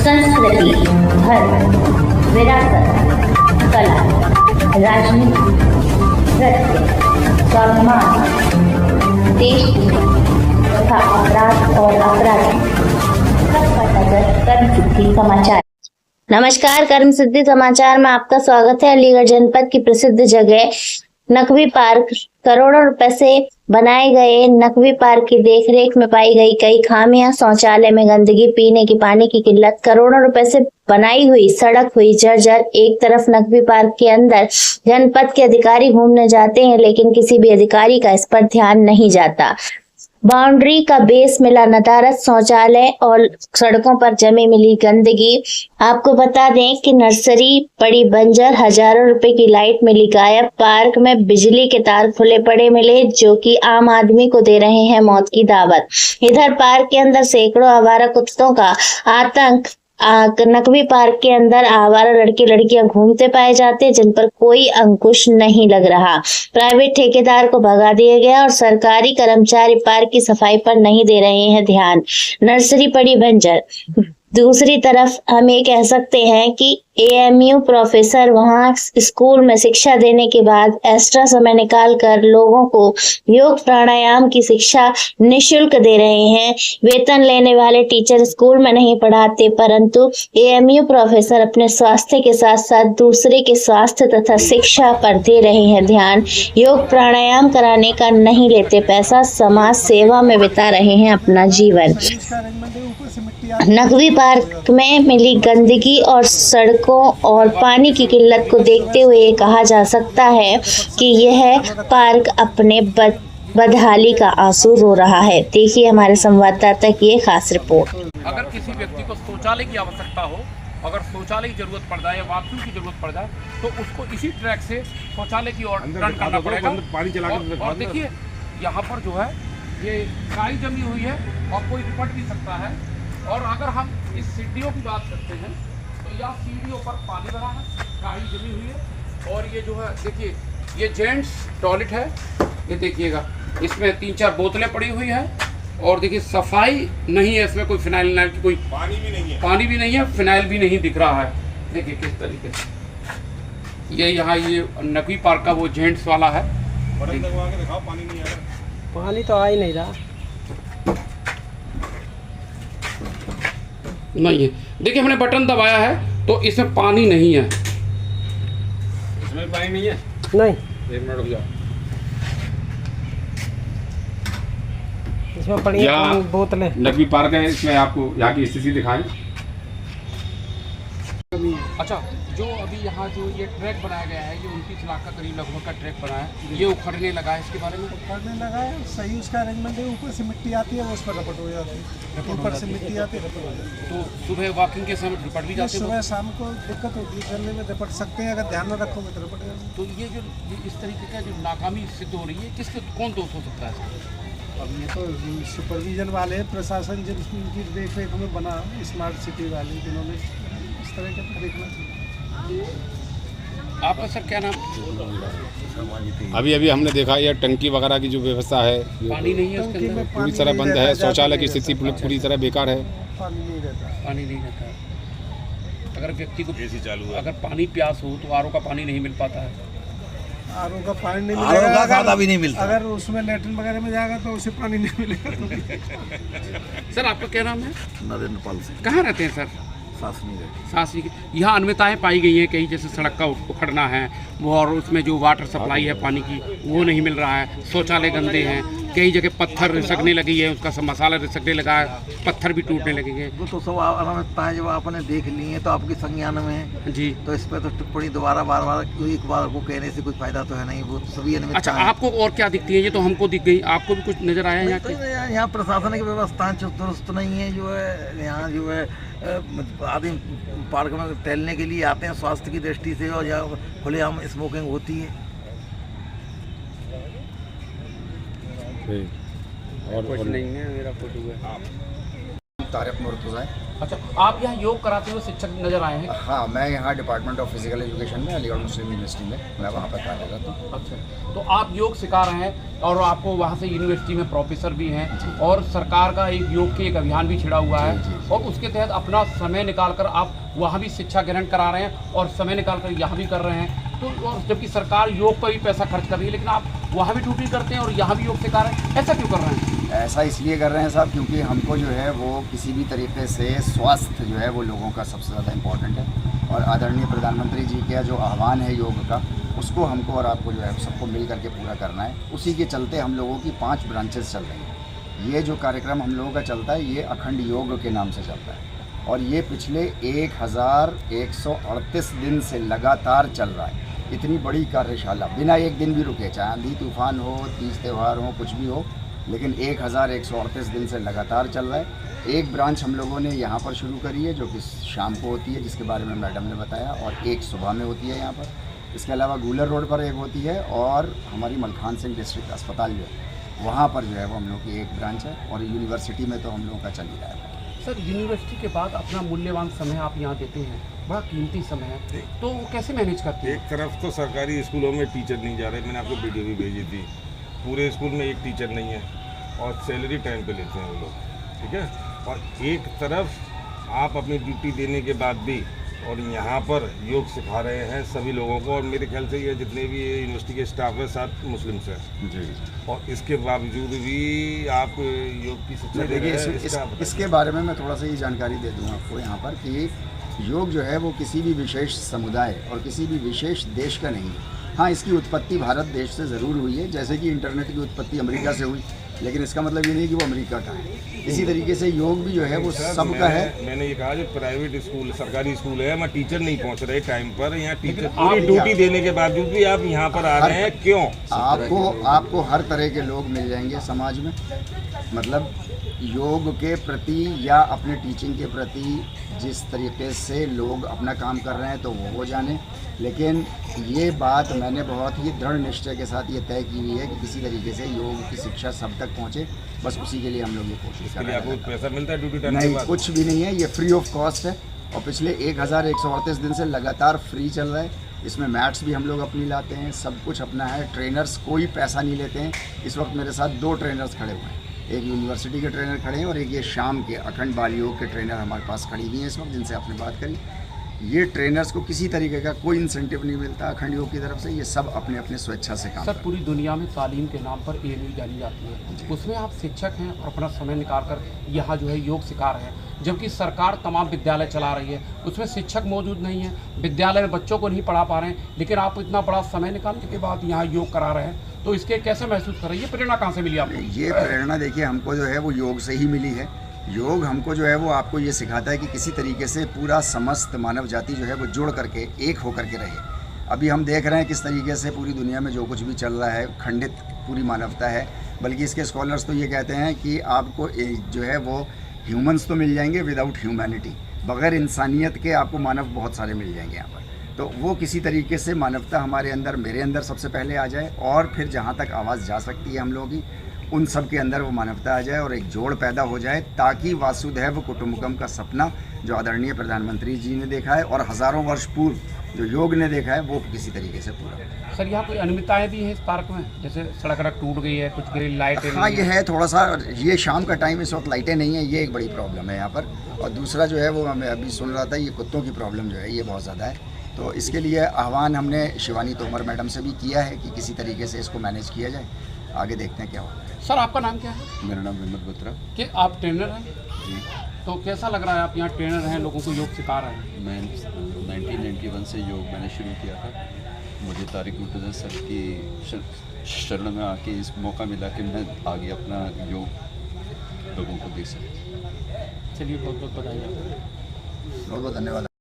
संस्कृति, धर्म, विरासत, कला, राजनीति, नृत्य, स्वाभिमान, देश तथा अपराध और अपराधी, सबका नजर कर्म सिद्धि समाचार। नमस्कार, कर्म सिद्धि समाचार में आपका स्वागत है। अलीगढ़ जनपद की प्रसिद्ध जगह नकवी पार्क, करोड़ों रुपए से बनाए गए नकवी पार्क की देखरेख में पाई गई कई खामियां, शौचालय में गंदगी, पीने की पानी की किल्लत, करोड़ों रुपए से बनाई हुई सड़क हुई जर्जर। एक तरफ नकवी पार्क के अंदर जनपद के अधिकारी घूमने जाते हैं, लेकिन किसी भी अधिकारी का इस पर ध्यान नहीं जाता। बाउंड्री का बेस मिला नदारद, शौचालय और सड़कों पर जमी मिली गंदगी। आपको बता दें कि नर्सरी पड़ी बंजर, हजारों रुपए की लाइट मिली गायब। पार्क में बिजली के तार खुले पड़े मिले, जो कि आम आदमी को दे रहे हैं मौत की दावत। इधर पार्क के अंदर सैकड़ों आवारा कुत्तों का आतंक। नकवी पार्क के अंदर आवारा लड़के लड़कियां घूमते पाए जाते, जिन पर कोई अंकुश नहीं लग रहा। प्राइवेट ठेकेदार को भगा दिया गया और सरकारी कर्मचारी पार्क की सफाई पर नहीं दे रहे हैं ध्यान। नर्सरी पड़ी बंजर। दूसरी तरफ हम ये कह सकते हैं कि एएमयू प्रोफेसर वहां स्कूल में शिक्षा देने के बाद एक्स्ट्रा समय निकाल कर लोगों को योग प्राणायाम की शिक्षा निःशुल्क दे रहे हैं। वेतन लेने वाले टीचर स्कूल में नहीं पढ़ाते, परंतु एएमयू प्रोफेसर अपने स्वास्थ्य के साथ साथ दूसरे के स्वास्थ्य तथा शिक्षा पर दे रहे हैं ध्यान। योग प्राणायाम कराने का नहीं लेते पैसा, समाज सेवा में बिता रहे हैं अपना जीवन। नकवी पार्क में मिली गंदगी और सड़कों और पानी की किल्लत को देखते हुए ये कहा जा सकता है कि यह पार्क अपने बदहाली का आंसू रो रहा है। देखिए हमारे संवाददाता की ये खास रिपोर्ट। अगर किसी व्यक्ति को शौचालय की आवश्यकता हो, अगर शौचालय की जरूरत पड़ जाए या बाथरूम की जरूरत पड़ जाए, तो उसको इसी ट्रैक से शौचालय की ओर टर्न करना पड़ेगा। और देखिए यहाँ पर जो है ये काई जमी हुई है और कोई निपट भी सकता है। और अगर हम इस सीढ़ियों की बात करते हैं तो यह सीढ़ियों पर पानी भरा है, काई जमी हुई है। और ये जो है देखिए ये जेंट्स टॉयलेट है, ये देखिएगा इसमें 3-4 बोतलें पड़ी हुई है। और देखिए सफाई नहीं है, इसमें कोई फिनाइल की कोई पानी भी नहीं है, फिनाइल भी नहीं दिख रहा है। देखिए किस तरीके से ये यहाँ ये नकवी पार्क का वो जेंट्स वाला है। पानी नहीं आ रहा, पानी तो आ ही नहीं रहा। नहीं है, देखिए हमने बटन दबाया है तो इसमें पानी नहीं है। इसमें पानी नहीं है, नहीं। 1 मिनट रुक जाओ। इसमें पड़ी है बोतलें। नकवी पार्क है, इसमें आपको यहाँ की स्थिति दिखाएं। अच्छा, जो अभी यहाँ जो ये ट्रैक बनाया गया है, ये 29 लाख का करीब लगभग का ट्रैक बना है, ये उखड़ने लगा है, इसके बारे में उखड़ने लगा है। सही उसका अरेंजमेंट है, ऊपर से मिट्टी आती है वो उस पर रपट हो जाती है, ऊपर से मिट्टी आती है रपट हो जाती है। तो सुबह वॉकिंग के समय रपट भी जाते हैं, सुबह शाम को दिक्कत होती है, चलने में रपट सकते हैं, अगर ध्यान न रखोगे तो रपट जाएगा। तो ये जो इस तरीके का जो नाकामी सिद्ध हो रही है, किसके कौन दोष हो सकता है? अब ये तो सुपरविजन वाले प्रशासन जिनकी देख रेख में बना स्मार्ट सिटी वाले, जिन्होंने इस तरह का देखना चाहिए। आपका सर क्या नाम? अभी हमने देखा ये टंकी वगैरह की जो व्यवस्था है पानी नहीं है उसके अंदर, पूरी तरह बंद है। शौचालय की स्थिति पूरी तरह बेकार है, पानी नहीं रहता। अगर व्यक्ति को अगर पानी प्यास हो तो आरओ का पानी नहीं मिल पाता है। आरओ का पानी नहीं मिलेगा, मिलेगा, सादा भी नहीं मिलता। अगर उसमें लेटरिन वगैरह में जाएगा तो उसे पानी नहीं मिलेगा। तो सर आपका क्या नाम है? नरेंद्र पाल सिंह, कहाँ रहते हैं सर? शासनी यहाँ अनियमितताएं पाई गई हैं, कहीं जैसे सड़क का उखड़ना है वो, और उसमें जो वाटर सप्लाई है पानी की वो नहीं मिल रहा है, शौचालय गंदे हैं, कई जगह पत्थर रिसकने लगी है, उसका सब मसाला रिसकने लगा है, पत्थर भी टूटने लगेंगे। वो तो सब अनियमितताएं जब आपने देख ली हैं तो आपकी संज्ञान में है जी, तो इस पर तो टिप्पणी दोबारा बार एक बार को कहने से कोई फायदा तो है नहीं, वो तो सभी अनियमितता। अच्छा, आपको और क्या दिखती है? ये तो हमको दिख गई, आपको भी कुछ नजर आया यहाँ? तो यहाँ प्रशासनिक व्यवस्थाएं दुरुस्त नहीं है, जो है यहाँ जो है आदमी पार्क में टहलने के लिए आते हैं स्वास्थ्य की दृष्टि से, और यहाँ खुलेआम स्मोकिंग होती है। और कुछ नहीं है, मेरा फोटो है। तारिक मुर्तज़ा है। अच्छा, आप यहाँ योग कराते हुए शिक्षक नजर आए हैं? हाँ, मैं यहाँ डिपार्टमेंट ऑफ फिजिकल एजुकेशन में अलीगढ़ मुस्लिम यूनिवर्सिटी में मैं वहाँ पर कार्यरत हूँ। अच्छा, तो आप योग सिखा रहे हैं और आपको वहाँ से यूनिवर्सिटी में प्रोफेसर भी हैं और सरकार का एक योग के एक अभियान भी छिड़ा हुआ है और उसके तहत अपना समय निकालकर आप वहाँ भी शिक्षा ग्रहण करा रहे हैं और समय निकालकर यहाँ भी कर रहे हैं। तो और जबकि सरकार योग पर भी पैसा खर्च कर रही है, लेकिन आप वहाँ भी ड्यूटी करते हैं और यहाँ भी योग सिखा रहे हैं, ऐसा क्यों कर रहे हैं? ऐसा इसलिए कर रहे हैं साहब क्योंकि हमको जो है वो किसी भी तरीके से स्वास्थ्य जो है वो लोगों का सबसे ज़्यादा इम्पोर्टेंट है और आदरणीय प्रधानमंत्री जी का जो आह्वान है योग का उसको हमको और आपको जो है सबको मिल करके पूरा करना है। उसी के चलते हम लोगों की 5 ब्रांचेस चल रही हैं। ये जो कार्यक्रम हम लोगों का चलता है ये अखंड योग के नाम से चलता है और ये पिछले 1138 दिन से लगातार चल रहा है। इतनी बड़ी कार्यशाला बिना एक दिन भी रुके, चाहे आंधी तूफान हो, तीज त्यौहार हो, कुछ भी हो, लेकिन 1138 दिन से लगातार चल रहा है। एक ब्रांच हम लोगों ने यहाँ पर शुरू करी है जो कि शाम को होती है, जिसके बारे में मैडम ने बताया, और एक सुबह में होती है यहाँ पर। इसके अलावा गूलर रोड पर एक होती है और हमारी मलखान सिंह डिस्ट्रिक्ट अस्पताल जो है वहाँ पर जो है वो हम लोग की एक ब्रांच है और यूनिवर्सिटी में तो हम लोगों का चल ही रहा है। सर, यूनिवर्सिटी के बाद अपना मूल्यवान समय आप यहाँ देते हैं, बड़ा कीमती समय है, तो वो कैसे मैनेज करते हैं? एक तरफ तो सरकारी स्कूलों में टीचर नहीं जा रहे, मैंने आपको वीडियो भी भेजी थी, पूरे स्कूल में एक टीचर नहीं है और सैलरी टाइम पे लेते हैं वो लोग, ठीक है। और एक तरफ आप अपनी ड्यूटी देने के बाद भी और यहाँ पर योग सिखा रहे हैं सभी लोगों को, और मेरे ख्याल से ये जितने भी यूनिवर्सिटी के स्टाफ है 7 मुस्लिम से जी। और इसके बावजूद भी आप योग की शिक्षा दे रहे हैं। इसके बारे में मैं थोड़ा सा ये जानकारी दे दूँ आपको यहाँ पर कि योग जो है वो किसी भी विशेष समुदाय और किसी भी विशेष देश का नहीं है। हाँ, इसकी उत्पत्ति भारत देश से ज़रूर हुई है, जैसे कि इंटरनेट की उत्पत्ति अमेरिका से हुई, लेकिन इसका मतलब ये नहीं कि वो अमेरिका का है। इसी तरीके से योग भी जो है वो सबका है। मैंने ये कहा जो प्राइवेट स्कूल, सरकारी स्कूल है, वहाँ टीचर नहीं पहुँच रहे टाइम पर, यहाँ टीचर पूरी ड्यूटी देने के बावजूद भी आप यहाँ पर आ रहे हैं, क्यों? आपको हर तरह के लोग मिल जाएंगे समाज में, मतलब योग के प्रति या अपने टीचिंग के प्रति जिस तरीके से लोग अपना काम कर रहे हैं तो वो जाने, लेकिन ये बात मैंने बहुत ही दृढ़ निश्चय के साथ ये तय की हुई है कि किसी तरीके से योग की शिक्षा सब तक पहुंचे, बस उसी के लिए हम लोग ये कोशिश कर रहे हैं। आपको पैसा मिलता है ड्यूटी टाइम? नहीं, कुछ भी नहीं है, ये फ्री ऑफ कॉस्ट है और पिछले 1138 दिन से लगातार फ्री चल रहा है। इसमें मैट्स भी हम लोग अपनी लाते हैं, सब कुछ अपना है, ट्रेनर्स कोई पैसा नहीं लेते हैं। इस वक्त मेरे साथ 2 ट्रेनर्स खड़े हुए हैं, एक यूनिवर्सिटी के ट्रेनर खड़े हैं और एक ये शाम के अखंड बाल योग के ट्रेनर हमारे पास खड़ी हुई हैं इस वक्त, जिनसे आपने बात करी। ये ट्रेनर्स को किसी तरीके का कोई इंसेंटिव नहीं मिलता अखंड योग की तरफ से, ये सब अपने अपने स्वेच्छा से काम सर, पूरी दुनिया में तालीम के नाम पर ANU जानी जाती है, उसमें आप शिक्षक हैं और अपना समय निकाल कर यहाँ जो है योग सिखा रहे हैं, जबकि सरकार तमाम विद्यालय चला रही है, उसमें शिक्षक मौजूद नहीं है, विद्यालय में बच्चों को नहीं पढ़ा पा रहे हैं, लेकिन आप इतना बड़ा समय निकालने के बाद यहाँ योग करा रहे हैं, तो इसके कैसे महसूस कर रही है? प्रेरणा कहाँ से मिली आपको? ये प्रेरणा देखिए हमको जो है वो योग से ही मिली है। योग हमको जो है वो आपको ये सिखाता है कि किसी तरीके से पूरा समस्त मानव जाति जो है वो जुड़ करके एक होकर के रहे। अभी हम देख रहे हैं किस तरीके से पूरी दुनिया में जो कुछ भी चल रहा है खंडित पूरी मानवता है, बल्कि इसके स्कॉलर्स तो ये कहते हैं कि आपको जो है वो ह्यूमंस तो मिल जाएंगे विदाउट ह्यूमैनिटी, बग़ैर इंसानियत के आपको मानव बहुत सारे मिल जाएंगे यहाँ पर। तो वो किसी तरीके से मानवता हमारे अंदर, मेरे अंदर सबसे पहले आ जाए और फिर जहाँ तक आवाज़ जा सकती है हम लोगों की, उन सब के अंदर वो मानवता आ जाए और एक जोड़ पैदा हो जाए, ताकि वासुदैव कुटुंबकम का सपना जो आदरणीय प्रधानमंत्री जी ने देखा है और हज़ारों वर्ष पूर्व जो योग ने देखा है वो किसी तरीके से पूरा हो। सर, यहाँ कोई अनियमितताएं भी हैं इस पार्क में, जैसे सड़क टूट गई है, कुछ ग्रिल लाइटें? हाँ, ये है थोड़ा सा, ये शाम का टाइम, इस वक्त लाइटें नहीं है, ये एक बड़ी प्रॉब्लम है यहाँ पर। और दूसरा जो है वो मैं अभी सुन रहा था, ये कुत्तों की प्रॉब्लम जो है ये बहुत ज़्यादा है, तो इसके लिए आह्वान हमने शिवानी तोमर मैडम से भी किया है कि किसी तरीके से इसको मैनेज किया जाए। आगे देखते हैं क्या होता है। सर, आपका नाम क्या है? मेरा नाम हिम्मत बत्रा। कि आप ट्रेनर हैं? जी। तो कैसा लग रहा है आप यहाँ ट्रेनर हैं, लोगों को योग सिखा रहे हैं? मैं 1991 से योग मैंने शुरू किया था। मुझे तारिक मुर्तज़ा सर की शरण में आके इस मौका मिला कि मैं आगे अपना योग लोगों को दे सकूँ। चलिए, बहुत बहुत बधाई आपको। बहुत बहुत धन्यवाद।